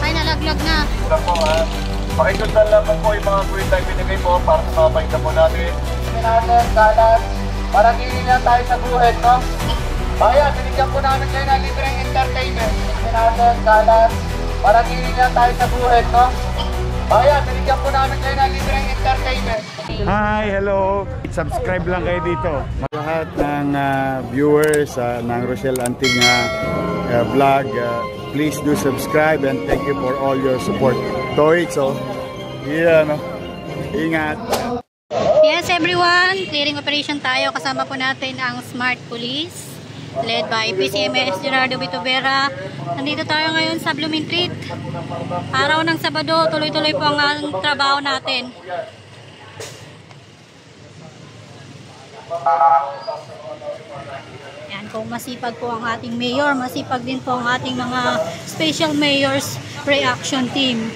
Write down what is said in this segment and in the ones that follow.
Ay, nalaglag na. Wala po ha. Pakisundan lamang po yung mga kuwit tayo binigay po para sa mga pahinda po natin. Natin, kalat. Parang hindi na tayo sa buhay, no? Kaya, binigyan po namin kayo ng libreng entertainment. Natin, kalat. Parang hindi na tayo sa buhay, no? Kaya, binigyan po namin kayo ng libreng entertainment. Hi, hello. Subscribe lang kayo dito. Lahat ng viewers ng Rochelle Antigna vlog, please do subscribe and thank you for all your support. Toitso, no? Ingat. Yes everyone, clearing operation tayo. Kasama po natin ang Smart Police led by PCMS Gerardo Vitubera. Nandito tayo ngayon sa Blooming Treat. Araw ng Sabado, tuloy-tuloy po ang trabaho natin. Yan, kung masipag po ang ating mayor, masipag din po ang ating mga special mayors reaction team.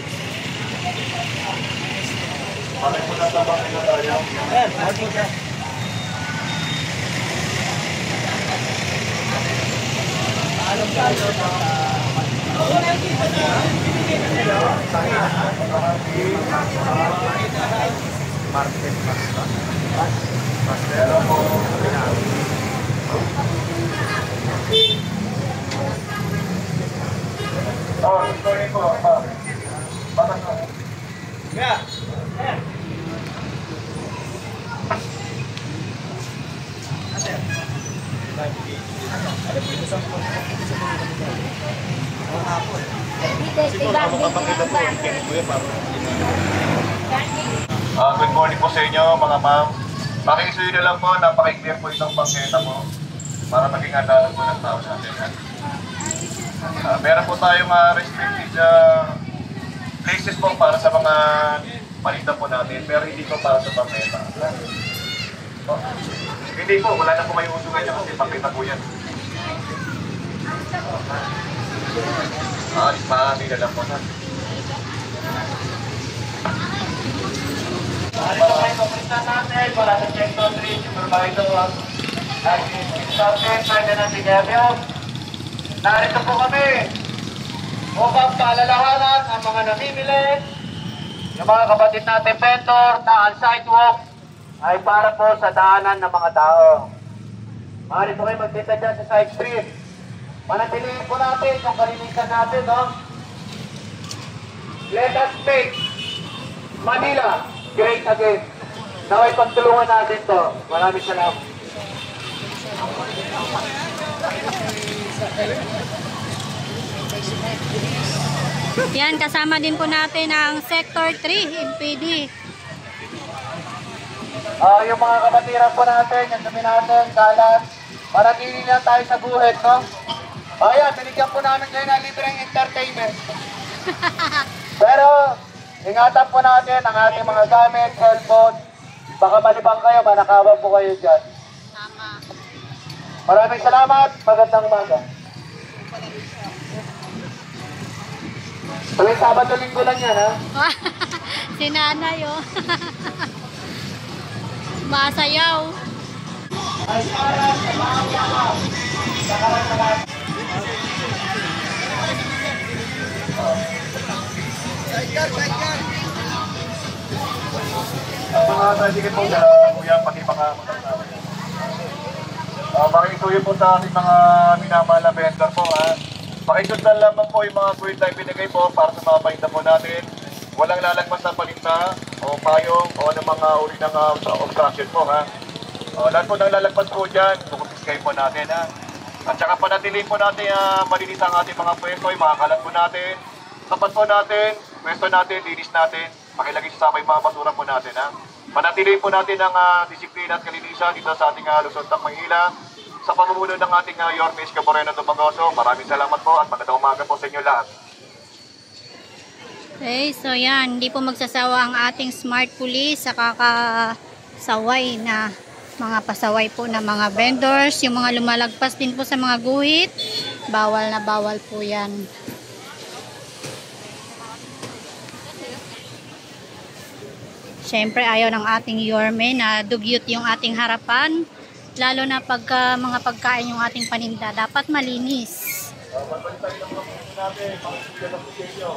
Oh, sorry po. Batas po. Yeah. Good morning po sa inyo mga ma'am. Pakisuyo na lang po, napaka-clear po itong bangketa po para maging hadalan po ng tao natin. Meron po tayong restricted places po para sa mga paninda po natin, pero hindi po para sa bangketa. Hindi po, wala na po may usugan niya kasi bangketa po yan. Maaari na lang po na. Ano po kayo papunta natin para sa Sector 3, Supervisor at Sergeant Ferdinand Tigabiao. Narito po kami upang paalalahanan ang mga namimili, yung mga kapatid natin vendor na ang sidewalk ay para po sa daanan ng mga tao. Maaari po kayo magtinda dyan sa side street. Manatiliin po natin yung kalinisan natin, no? Let us make Manila great again. Naway pagtulungan natin to. Maraming salamat. Yan, kasama din po natin ang Sector 3 MPD. Yung mga kapatiran po natin, yung dumi natin, kalat, manatili na tayo sa buhay, no? Ayan, binigyan po namin kayo ng libreng entertainment. Pero, ingatan po natin ang ating mga gamit, cellphone. Baka malibang kayo, manakawan po kayo dyan. Tama. Maraming salamat, magandang umaga. Tuwing Sabado-Linggo lang yan, ha? Si nanay, oh. Masayaw. Ay, para sa mga sa karang-karang. Mga sige po sa kuya, pati mga makikisuyo po sa ating mga minamahal na vendor po, ha. Pakisundan lamang po yung mga kuwit tayo binigay po para sa mga pahinda po natin. Walang lalagpas na palinta o payong o ng mga uri ng obstruction po, ha. Lahat po ng lalagpas po dyan, kukumpiskay po natin, ha. At saka panatiliin po natin malinis ang ating mga pwesto, yung mga kalat po natin. Tapat po natin, pwesto natin, linis natin, pakilagay sa may mga basura po natin, ha. Panatiliin po natin ang disiplina at kalinisan dito sa ating Luzon, Maynila. Sa pamumuno ng ating Yorme Isko Moreno Dumagoso, maraming salamat po at magandang umaga po sa inyo lahat. Okay, so yan, hindi po magsasawa ang ating Smart Police sa kakasaway na mga pasaway po na mga vendors, yung mga lumalagpas din po sa mga guhit, bawal na bawal po yan. Siyempre ayaw ng ating Yorme na dugyot yung ating harapan, lalo na pagka mga pagkain yung ating paninda, dapat malinis. natin, pakisulat ang pusenyo.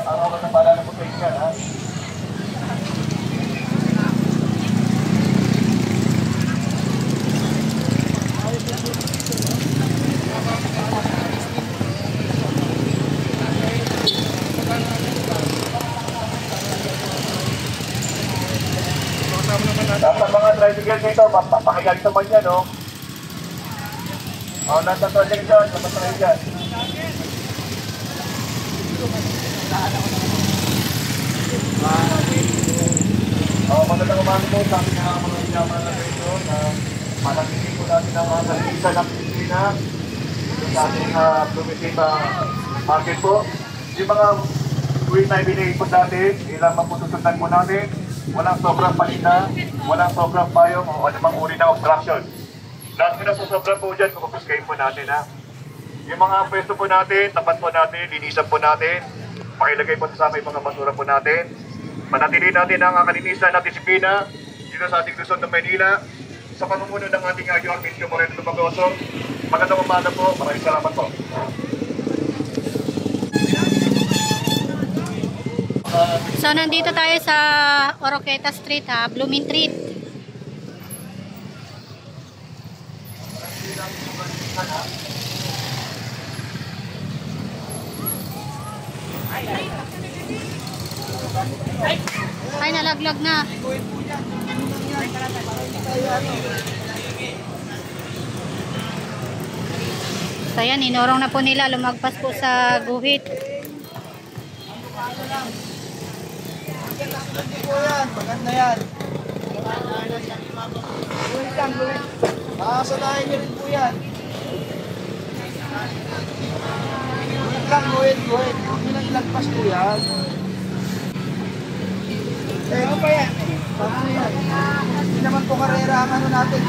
Araw ka na pala ng pusenyo yan, ha? Sa mga tricycle dito, papakigan naman yan, no? Nasa tricycle dyan, napasakay dyan. Magandang umaga po sa ating mga inaman na ito na manangigin po natin ang mga kalinisan ng Pilipina dito sa ating Plumitita market po. Yung mga tuwing na ibinigay po natin, ilang maputusundan po natin, walang sobrang palinda, walang sobrang payong o anumang uri na obstruction. Lahat mo na sa sobrang po dyan, kukupuskayin po natin, ha. Yung mga pwesto po natin, tapat po natin, linisan po natin, pakilagay po sa yung mga basura po natin. Manatili natin ang kalinisan at disiplina dito sa ating Luzon ng Maynila sa pamumuno ng ating York Medyo Moreno Tumagoso. Magandang umaga po, maraming salamat po. So nandito tayo sa Oroqueta Street, ha, Blooming Treat. Ay, nalaglag na. So yan, inorong na po nila, lumagpas po sa guhit. Maganda yan. Guhit lang, guhit. Makakasanayan nyo rin po yan. Guhit lang, guhit. Huwag nyo lang ilagpas po yan. Ano pa yan? Paano yan? Hindi naman po karera ang ano natin.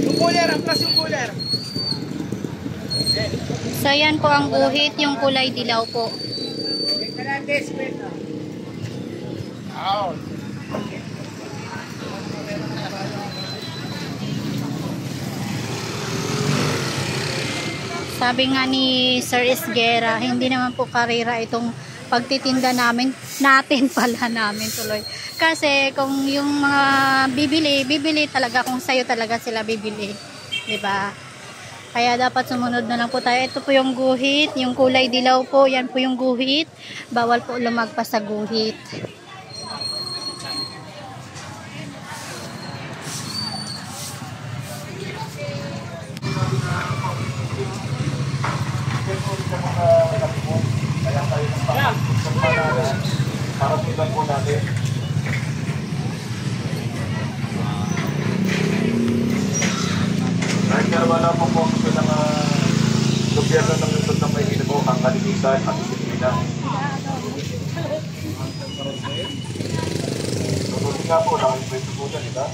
Yung cooler, ang plus yung cooler. So yan po ang guhit, yung kulay dilaw po. Sabi nga ni Sir Esguera, hindi naman po karera itong pagtitinda natin pala namin tuloy. Kasi kung yung mga bibili talaga kung sayo talaga sila bibili. 'Di ba? Kaya dapat sumunod na lang po tayo. Ito po yung guhit, yung kulay dilaw po, yan po yung guhit. Bawal po lumagpas sa guhit. Para tingnan po natin. Kahit nga wala po po gusto ng gobyerno ng Luzon ng Maynila po ang kalinisan at disiplina. Mabuti nga po, nakalimutan po dyan, diba?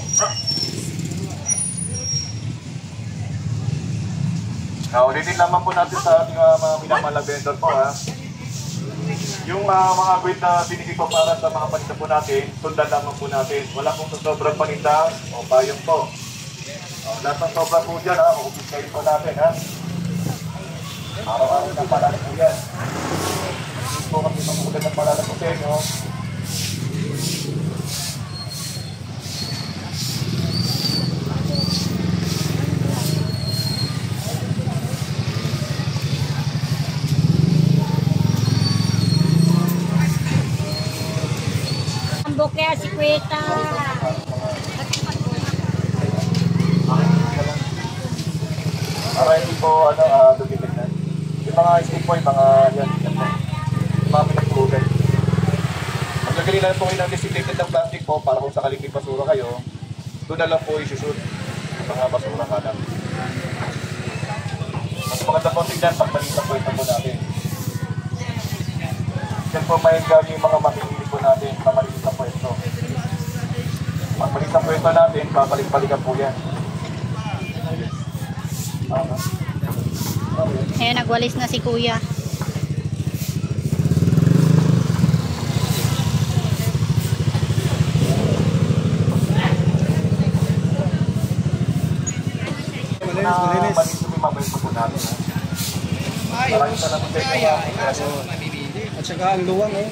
Ulitin naman po natin sa ating mga minamahal vendor po, ha. Yung mga guide na binigay po para sa mga paninda po natin, sundan lamang po natin. Wala pong sobrang paninda o payong po. Lahat ng sobra po dyan, ha, makupiskayin po natin, ha. Araw-araw na palala po yan. Hindi po kami mamulat ng palala po sa inyo. Kaya si Kweta. Para hindi po, dumitin na. Yung mga stick po, yung mga, yan po. Yung mga pinagpugan. Maglagay lang po kayo ng designated ng plastic po para kung sakaling may basura kayo, doon na lang po isushoot yung mga basura ka lang. Mas maganda po tignan pag malita po ito po natin. Yan po may gawin yung mga makikili po natin sa maliit na pwesto. Pag maliit na pwesto natin, babalik-balikan po yan. Ayan, nagwalis na si kuya. Malinis. Malinis yung mabay po natin. Ayos. Kaya. At saka ang luwang eh.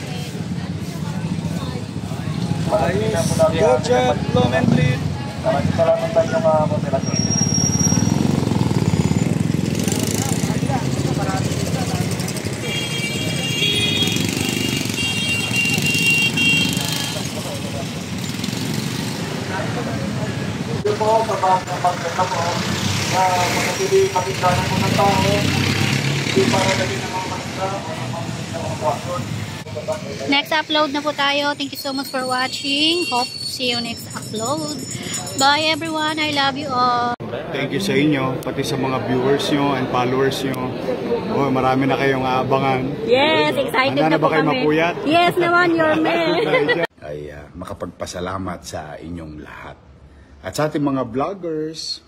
Ayos. Good job, Lumen Treat. Maraming salamat tayo sa mga moderasyon. Ito po, kapag-ganda po, na manatili makikita po ng tao, hindi para laging ng mga makikita o ng mga kwasyon. Next upload na po tayo. Thank you so much for watching. Hope to see you next upload. Bye everyone. I love you all. Thank you sa inyo, pati sa mga viewers nyo and followers nyo. Oh, marami na kayong aabangan. Yes, excited Handa na na ba po kayo kami. mapuyat? Yes naman, your man. Ay makapagpasalamat sa inyong lahat. At sa ating mga vloggers,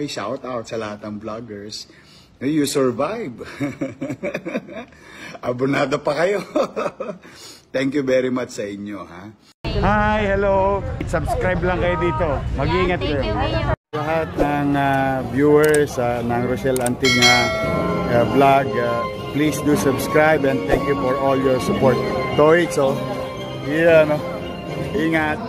shout out sa lahat ng vloggers. You survive. Abonado pa kayo. Thank you very much sa inyo, ha? Hi, hello. Subscribe lang kayo dito. Mag-iingat kayo. Lahat ng viewers ng Rochelle Anting vlog, please do subscribe and thank you for all your support. Toits, yeah, no? Ingat.